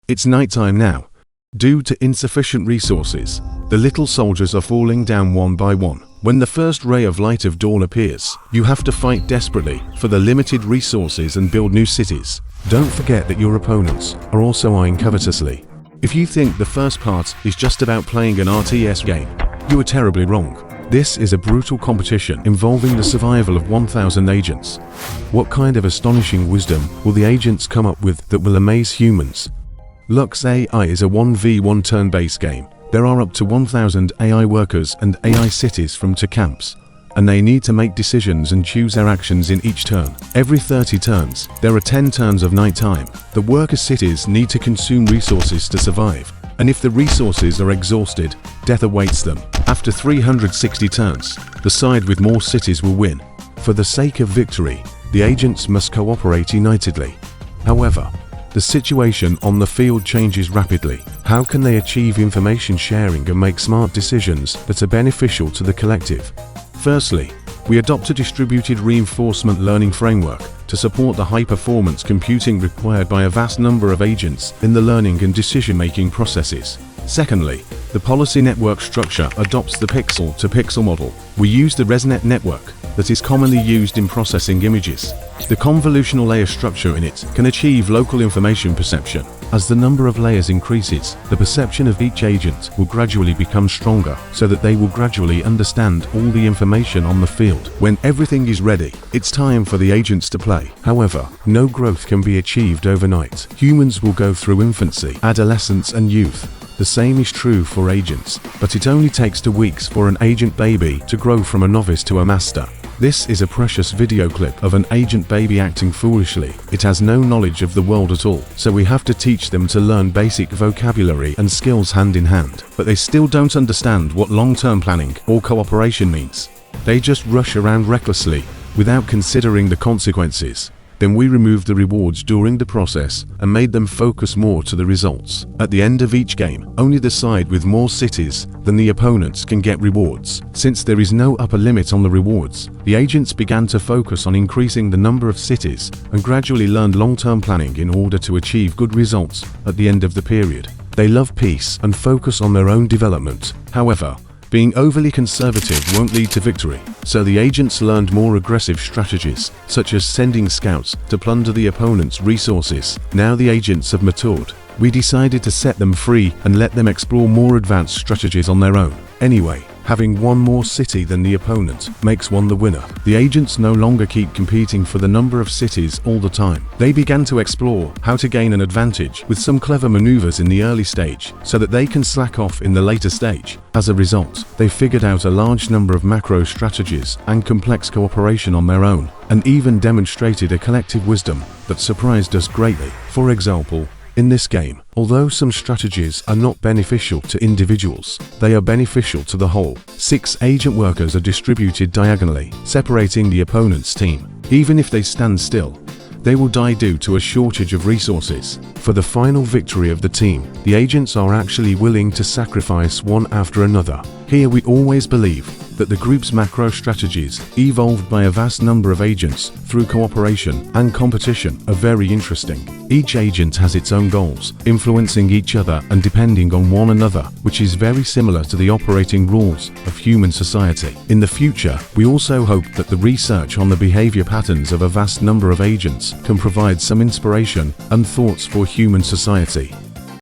It's nighttime now. Due to insufficient resources, the little soldiers are falling down one by one. When the first ray of light of dawn appears, you have to fight desperately for the limited resources and build new cities. Don't forget that your opponents are also eyeing covetously. If you think the first part is just about playing an RTS game, you are terribly wrong. This is a brutal competition involving the survival of 1,000 agents. What kind of astonishing wisdom will the agents come up with that will amaze humans? Lux.AI is a 1v1 turn-based game. There are up to 1,000 AI workers and AI cities from two camps, and they need to make decisions and choose their actions in each turn. Every 30 turns, there are 10 turns of nighttime. The worker cities need to consume resources to survive, and if the resources are exhausted, death awaits them. After 360 turns, the side with more cities will win. For the sake of victory, the agents must cooperate unitedly. However, the situation on the field changes rapidly. How can they achieve information sharing and make smart decisions that are beneficial to the collective? Firstly, we adopt a distributed reinforcement learning framework to support the high-performance computing required by a vast number of agents in the learning and decision-making processes. Secondly, the policy network structure adopts the pixel-to-pixel model. We use the ResNet network that is commonly used in processing images. The convolutional layer structure in it can achieve local information perception. As the number of layers increases, the perception of each agent will gradually become stronger, so that they will gradually understand all the information on the field. When everything is ready, it's time for the agents to play. However, no growth can be achieved overnight. Humans will go through infancy, adolescence, and youth. The same is true for agents, but it only takes 2 weeks for an agent baby to grow from a novice to a master. This is a precious video clip of an agent baby acting foolishly. It has no knowledge of the world at all, so we have to teach them to learn basic vocabulary and skills hand in hand. But they still don't understand what long-term planning or cooperation means. They just rush around recklessly, without considering the consequences. Then we removed the rewards during the process and made them focus more to the results. At the end of each game, only the side with more cities than the opponents can get rewards. Since there is no upper limit on the rewards, the agents began to focus on increasing the number of cities and gradually learned long-term planning in order to achieve good results at the end of the period. They love peace and focus on their own development. However, being overly conservative won't lead to victory, so the agents learned more aggressive strategies, such as sending scouts to plunder the opponent's resources. Now the agents have matured. We decided to set them free and let them explore more advanced strategies on their own. Anyway, having one more city than the opponent makes one the winner. The agents no longer keep competing for the number of cities all the time. They began to explore how to gain an advantage with some clever maneuvers in the early stage so that they can slack off in the later stage. As a result, they figured out a large number of macro strategies and complex cooperation on their own, and even demonstrated a collective wisdom that surprised us greatly. For example, in this game, although some strategies are not beneficial to individuals, they are beneficial to the whole. 6 agent workers are distributed diagonally, separating the opponent's team. Even if they stand still, they will die due to a shortage of resources. For the final victory of the team, the agents are actually willing to sacrifice one after another. Here we always believe that the group's macro strategies, evolved by a vast number of agents through cooperation and competition, are very interesting. Each agent has its own goals, influencing each other and depending on one another, which is very similar to the operating rules of human society. In the future, we also hope that the research on the behavior patterns of a vast number of agents can provide some inspiration and thoughts for human society.